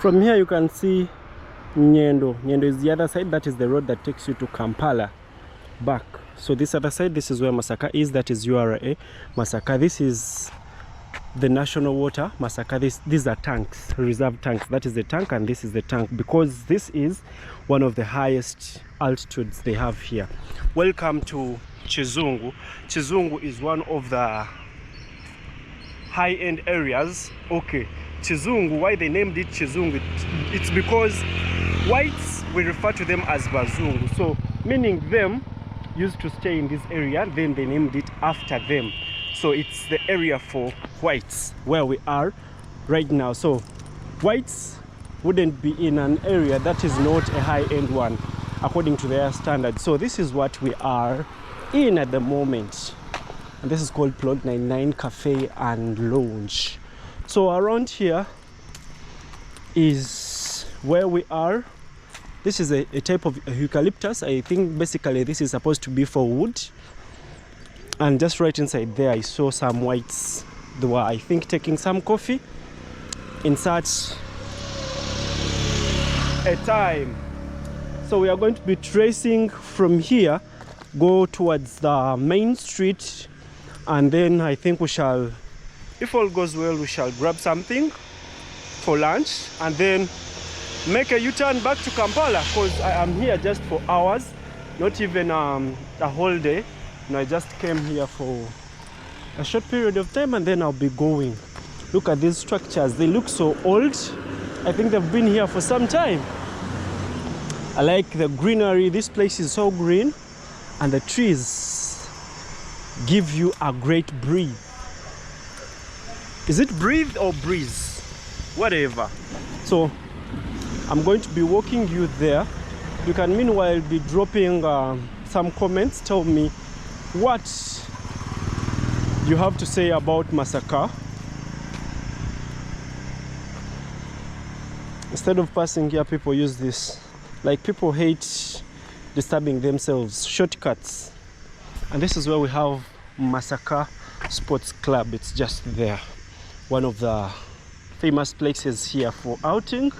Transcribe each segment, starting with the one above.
From here you can see Nyendo. Nyendo is the other side. That is the road that takes you to Kampala back. So this other side, this is where Masaka is. That is URA Masaka. This is the national water Masaka. These are tanks, reserve tanks. That is the tank and this is the tank, because this is one of the highest altitudes they have here. Welcome to Chisongu. Chisongu is one of the high-end areas. Okay, Chisongu, why they named it Chisongu? It's because whites, we refer to them as Bazungu, so meaning them used to stay in this area, then they named it after them. So it's the area for whites where we are right now. So whites wouldn't be in an area that is not a high-end one according to their standards. So this is what we are in at the moment, and this is called Plot 99 Cafe and Lounge. So around here is where we are. This is a type of eucalyptus. I think basically this is supposed to be for wood. And just right inside there I saw some whites. They were, I think, taking some coffee in such a time. So we are going to be tracing from here, go towards the main street, and then I think we shall, if all goes well, we shall grab something for lunch and then make a U-turn back to Kampala, because I am here just for hours, not even a whole day. And I just came here for a short period of time and then I'll be going. Look at these structures, they look so old. I think they've been here for some time. I like the greenery. This place is so green, and the trees give you a great breathe. Is it breathe or breeze? Whatever. So I'm going to be walking you there. You can meanwhile be dropping some comments. Tell me what you have to say about Masaka. Instead of passing here, people use this. Like, people hate disturbing themselves. Shortcuts. And this is where we have Masaka Sports Club. It's just there. One of the famous places here for outing.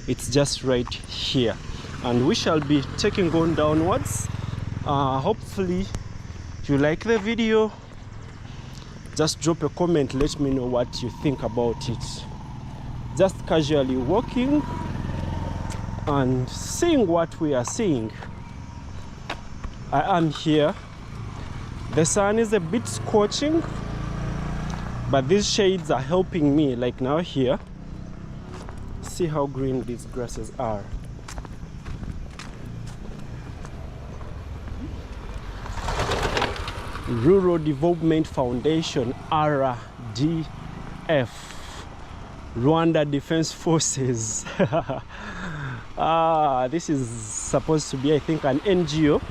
It's just right here. And we shall be taking on downwards. Hopefully you like the video. Just drop a comment, let me know what you think about it. Just casually walking and seeing what we are seeing. I am here. The sun is a bit scorching, but these shades are helping me. Like now here, see how green these grasses are. Rural Development Foundation, RDF, Rwanda Defense Forces. This is supposed to be, I think, an NGO,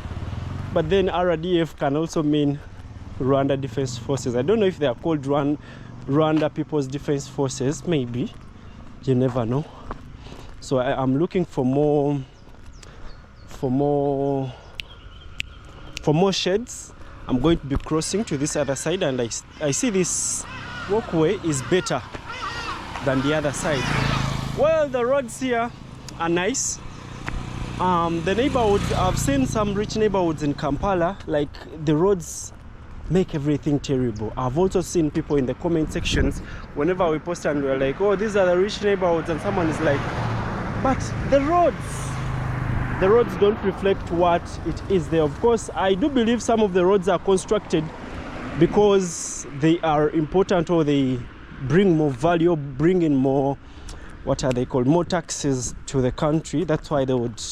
but then RDF can also mean Rwanda Defense Forces. I don't know if they are called Rwanda People's Defense Forces. Maybe, you never know. So I am looking for more sheds. I'm going to be crossing to this other side, and I see this walkway is better than the other side. Well, the roads here are nice. The neighborhoods, I've seen some rich neighborhoods in Kampala, like the roads make everything terrible. I've also seen people in the comment sections, whenever we post and we're like, oh, these are the rich neighborhoods, and someone is like, but the roads don't reflect what it is there. Of course, I do believe some of the roads are constructed because they are important, or they bring more value, bring in more, what are they called, more taxes to the country. That's why they would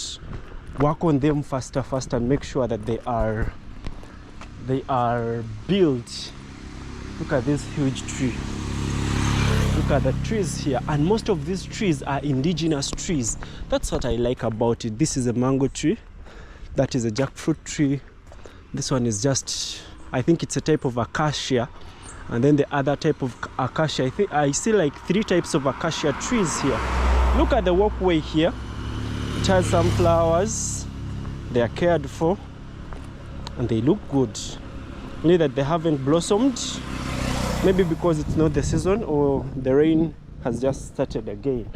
work on them faster and make sure that they are built. Look at this huge tree. Look at the trees here, and most of these trees are indigenous trees. That's what I like about it. This is a mango tree, that is a jackfruit tree, this one is just, I think it's a type of acacia, and then the other type of acacia. I think I see like 3 types of acacia trees here. Look at the walkway here. It has some flowers. They are cared for and they look good, only that they haven't blossomed. Maybe because it's not the season, or the rain has just started again.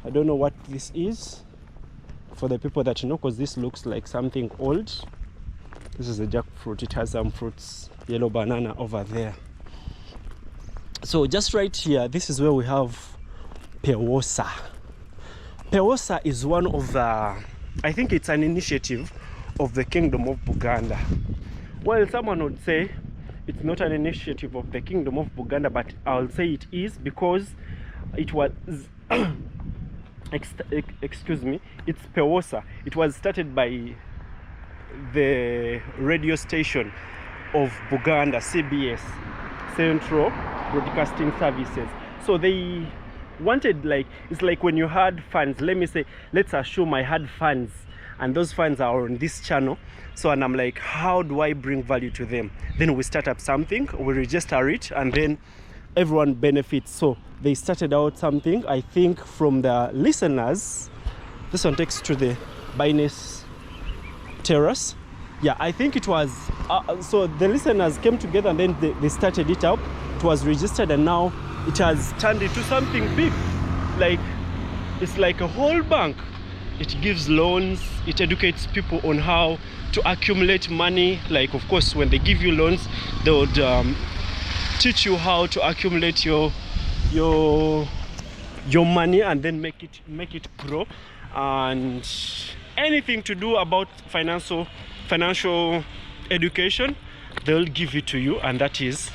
I don't know what this is for the people that know, because this looks like something old. This is a jackfruit. It has some fruits, yellow banana over there. So just right here, this is where we have Possa. Possa is one of the, I think it's an initiative of the Kingdom of Buganda. Well, someone would say it's not an initiative of the Kingdom of Buganda, but I'll say it is, because it was excuse me, it's Possa. It was started by the radio station of Buganda, CBS, Central Broadcasting Services. So they wanted, like, it's like when you had funds, let me say, let's assume I had funds and those funds are on this channel. So, and I'm like, how do I bring value to them? Then we start up something, we register it, and then everyone benefits. So they started out something, I think, from the listeners. This one takes to the Biness Terrace. Yeah, I think it was, so the listeners came together and then they started it up. It was registered, and now it has turned into something big. Like, it's like a whole bank. It gives loans, it educates people on how to accumulate money. Like, of course, when they give you loans, they would teach you how to accumulate your money and then make it grow. And anything to do about financial education, they'll give it to you, and that is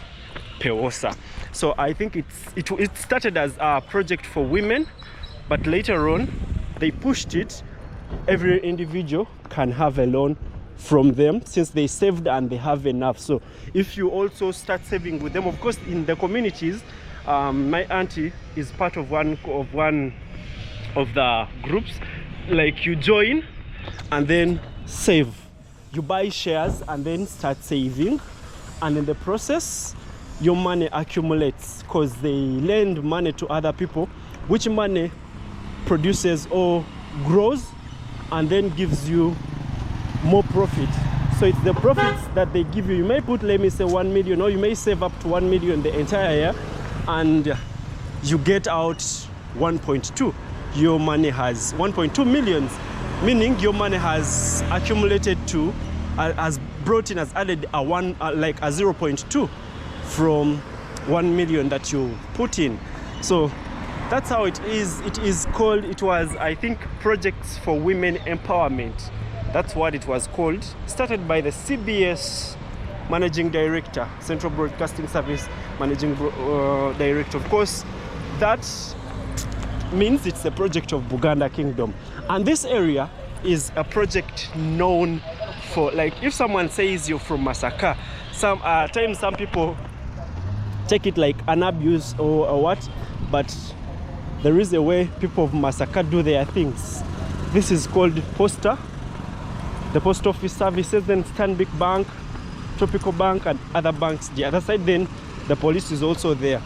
Possa. So I think it started as a project for women, but later on they pushed it. Every individual can have a loan from them, since they saved and they have enough. So if you also start saving with them, of course, in the communities, my auntie is part of one of the groups. Like, you join and then save. You buy shares and then start saving, and in the process your money accumulates, because they lend money to other people, which money produces or grows and then gives you more profit. So it's the profits that they give you. You may put, let me say, 1 million, or you may save up to 1 million the entire year, and you get out 1.2. Your money has 1.2 millions, meaning your money has accumulated to, has brought in, has added a 0.2 from 1 million that you put in. So that's how it is. It is called, it was, I think, Projects for Women Empowerment. That's what it was called. Started by the CBS Managing Director, Central Broadcasting Service Managing Director. Of course, that means it's a project of Buganda Kingdom. And this area is a project known for, like, if someone says you're from Masaka, times some people take it like an abuse or what, but there is a way people of Masaka do their things. This is called Posta, the post office services, then Stanbic Bank, Tropical Bank, and other banks. The other side, then the police is also there.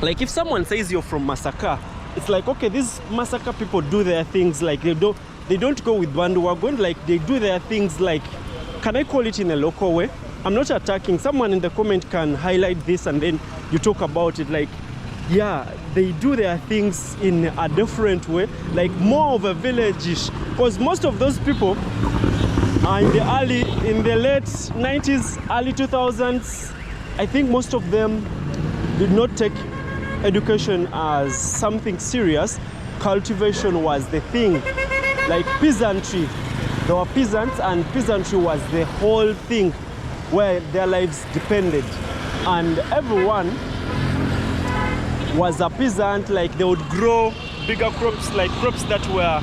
Like, if someone says you're from Masaka, it's like, okay, these Masaka people do their things, like they don't go with bandwagon, like they do their things, like, can I call it in a local way? I'm not attacking. Someone in the comment can highlight this and then you talk about it. Like, yeah, they do their things in a different way, like more of a village-ish, because most of those people are in the late 90s, early 2000s. I think most of them did not take education as something serious. Cultivation was the thing, like peasantry. There were peasants, and peasantry was the whole thing where their lives depended, and everyone was a peasant. Like, they would grow bigger crops, like crops that were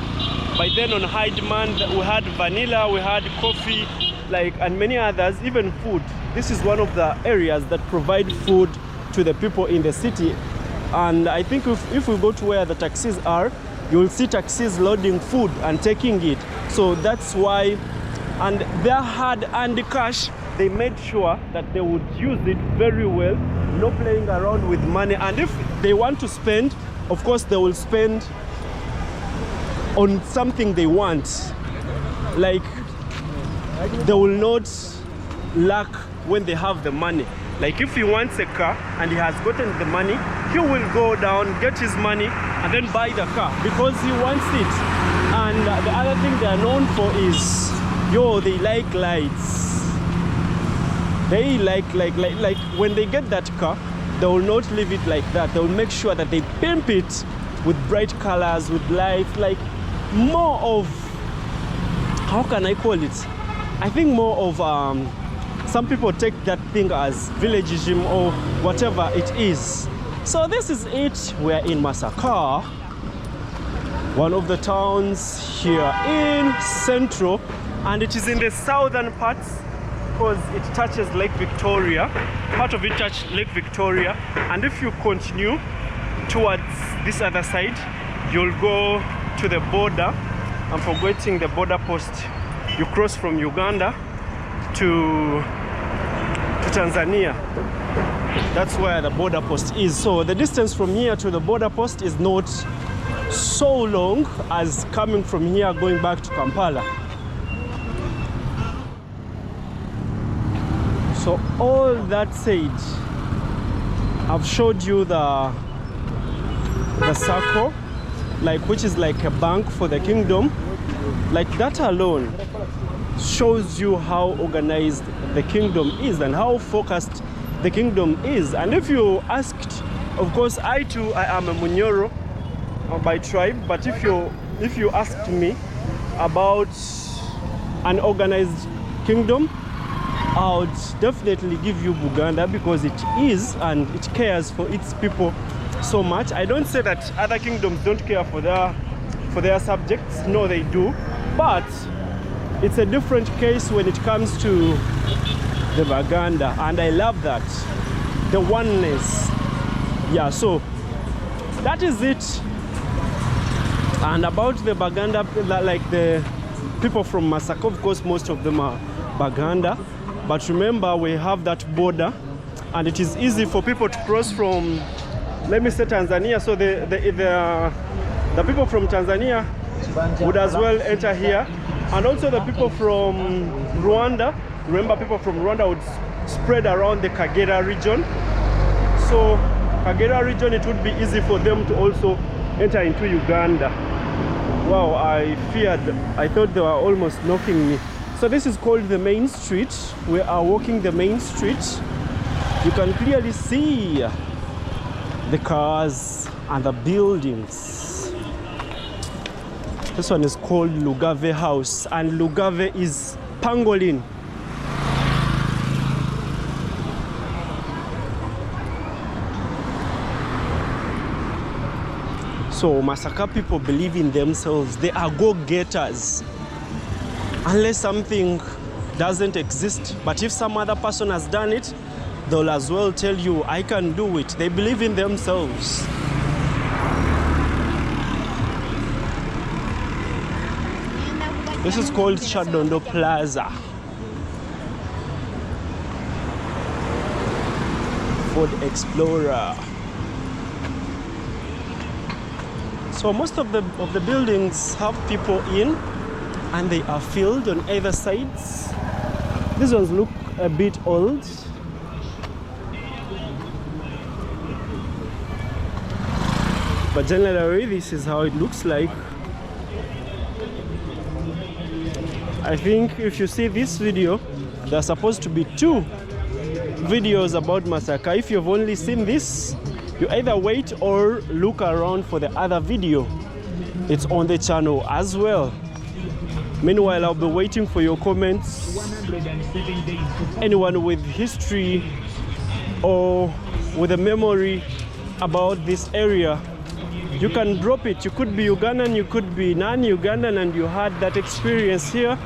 by then on high demand. We had vanilla, we had coffee, like, and many others, even food. This is one of the areas that provide food to the people in the city. And I think if we go to where the taxis are, you'll see taxis loading food and taking it. So that's why, and their hard-earned cash, they made sure that they would use it very well, no playing around with money. And if they want to spend, of course they will spend on something they want. Like, they will not lack when they have the money. Like, if he wants a car and he has gotten the money, he will go down, get his money, and then buy the car because he wants it. And the other thing they are known for is, they like lights. They like when they get that car, they will not leave it like that. They will make sure that they pimp it with bright colors, with lights, like more of, how can I call it? I think more of, some people take that thing as villageism or whatever it is. So this is it. We are in Masaka, one of the towns here in Central, and it is in the southern parts because it touches Lake Victoria. Part of it touches Lake Victoria, and if you continue towards this other side, you'll go to the border. I'm forgetting the border post. You cross from Uganda to Tanzania. That's where the border post is. So the distance from here to the border post is not so long as coming from here going back to Kampala. So all that said, I've showed you the circle, which is like a bank for the kingdom. Like that alone shows you how organized the kingdom is and how focused the kingdom is. And if you asked, of course, I too, I am a Munyoro by tribe, but if you asked me about an organized kingdom, I would definitely give you Buganda because it is, and it cares for its people so much. I don't say that other kingdoms don't care for their subjects. No, they do, but it's a different case when it comes to the Buganda, and I love that, the oneness. Yeah, so that is it. And about the Buganda, like the people from Masaka, of course, most of them are Buganda. But remember, we have that border, and it is easy for people to cross from, let me say, Tanzania. So the people from Tanzania would as well enter here. And also the people from Rwanda, remember, people from Rwanda would spread around the Kagera region. So Kagera region, it would be easy for them to also enter into Uganda. Wow, I thought they were almost knocking me. So this is called the main street. We are walking the main street. You can clearly see the cars and the buildings. This one is called Lugave House, and Lugave is pangolin. So Masaka people believe in themselves. They are go-getters. Unless something doesn't exist, but if some other person has done it, they'll as well tell you, I can do it. They believe in themselves. This is called Chadondo Plaza. Ford Explorer. So most of the buildings have people in, and they are filled on either sides. These ones look a bit old. But generally, this is how it looks like. I think if you see this video, there are supposed to be 2 videos about Masaka. If you've only seen this, you either wait or look around for the other video. It's on the channel as well. Meanwhile, I'll be waiting for your comments. Anyone with history or with a memory about this area, you can drop it. You could be Ugandan, you could be non-Ugandan, and you had that experience here.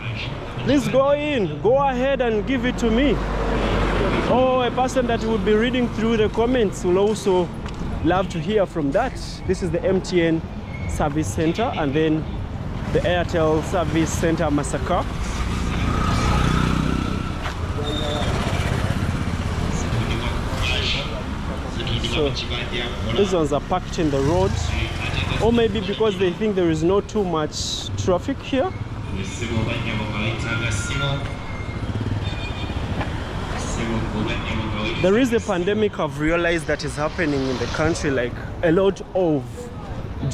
Please go ahead and give it to me. Or a person that will be reading through the comments will also love to hear from that. This is the MTN Service Center, and then the Airtel Service Center Masaka. So these ones are parked in the road, or maybe because they think there is not too much traffic here. there is a pandemic I've realized that is happening in the country. Like a lot of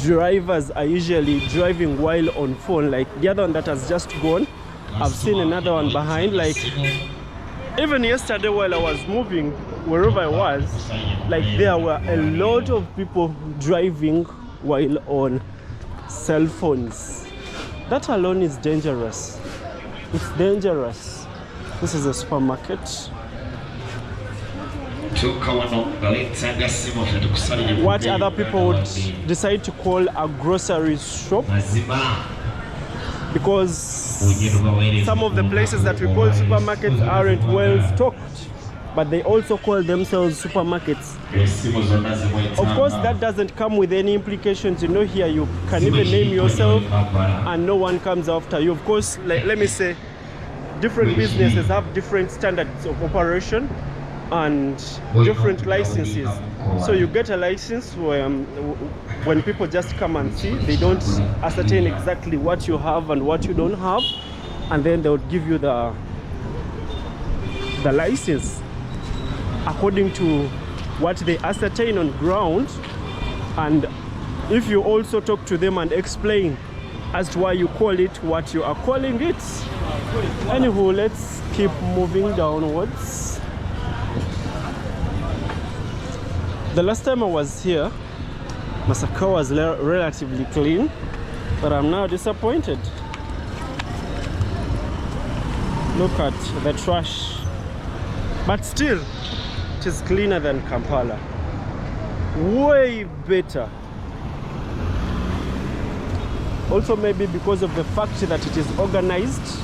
drivers are usually driving while on phone. Like the other one that has just gone, I've seen another one behind. Like even yesterday while I was moving wherever I was, like there were a lot of people driving while on cell phones. That alone is dangerous. It's dangerous. This is a supermarket. What other people would decide to call a grocery shop, because some of the places that we call supermarkets aren't well stocked, but they also call themselves supermarkets. Of course, that doesn't come with any implications. You know, here you can even name yourself and no one comes after you. Of course, like, let me say, different businesses have different standards of operation and different licenses. So you get a license when people just come and see, they don't ascertain exactly what you have and what you don't have, and then they would give you the license according to what they ascertain on ground. And if you also talk to them and explain as to why you call it what you are calling it. Anywho, let's keep moving downwards. The last time I was here, Masaka was relatively clean, but I'm now disappointed. Look at the trash. But still, it is cleaner than Kampala. Way better. Also maybe because of the fact that it is organized.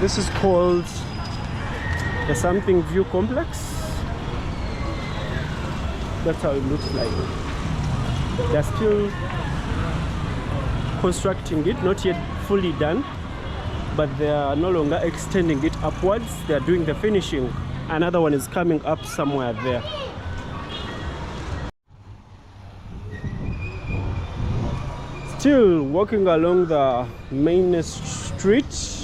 This is called the Something View Complex. That's how it looks like. They're still constructing it, not yet fully done, but they are no longer extending it upwards. They are doing the finishing. Another one is coming up somewhere there. Still walking along the main street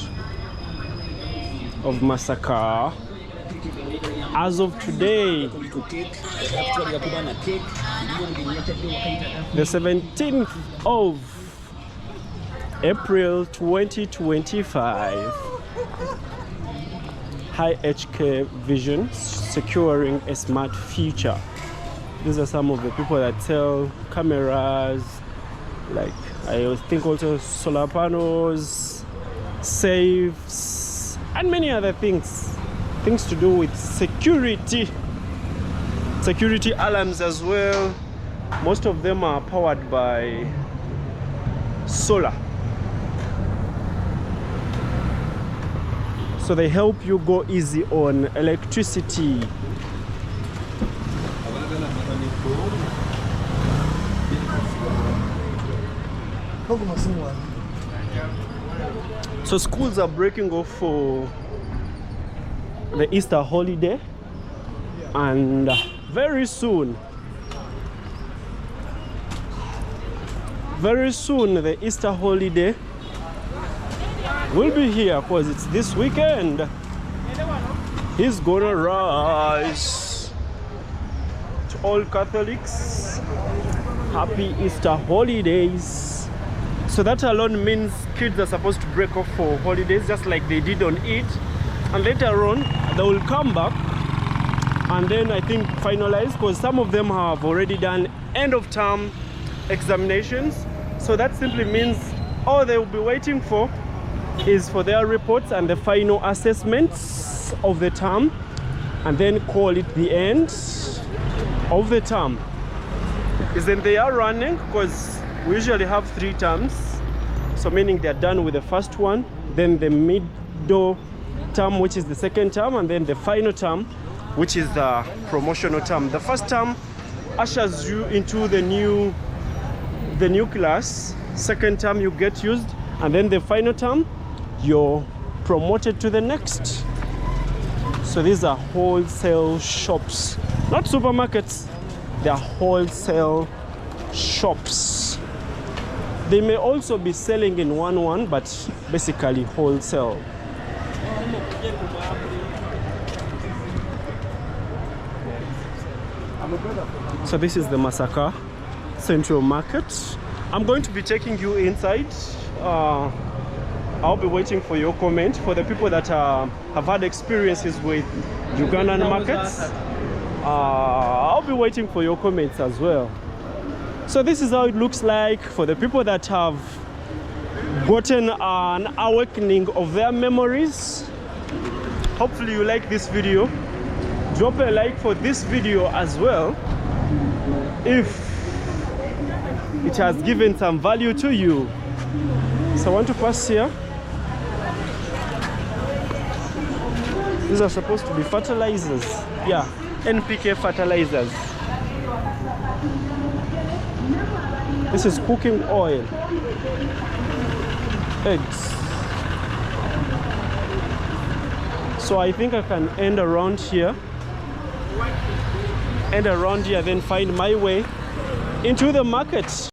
of Masaka. As of today, the 17th of April 2025, High HK Vision, securing a smart future. These are some of the people that sell cameras, like I think also solar panels, safes, and many other things to do with security alarms as well. Most of them are powered by solar, so they help you go easy on electricity. So schools are breaking off for the Easter holiday, and very soon the Easter holiday will be here, because it's this weekend. He's gonna rise. To all Catholics, happy Easter holidays. So that alone means kids are supposed to break off for holidays, just like they did on Eid, and later on they will come back and then I think finalize, because some of them have already done end of term examinations. So that simply means all they will be waiting for is for their reports and the final assessments of the term, and then call it the end of the term. Isn't they are running, because we usually have 3 terms, so meaning they're done with the first one, then the middle term, which is the second term, and then the final term, which is the promotional term. The first term ushers you into the new class. Second term you get used, and then the final term you're promoted to the next. So these are wholesale shops, not supermarkets. They are wholesale shops. They may also be selling in one, but basically wholesale. So this is the Masaka Central Market. I'm going to be taking you inside. I'll be waiting for your comment. For the people that have had experiences with Ugandan markets, I'll be waiting for your comments as well. So this is how it looks like for the people that have gotten an awakening of their memories. Hopefully you like this video. Drop a like for this video as well if it has given some value to you. So I want to pass here. These are supposed to be fertilizers. Yeah, NPK fertilizers. This is cooking oil. Eggs. So I think I can end around here. Then find my way into the market.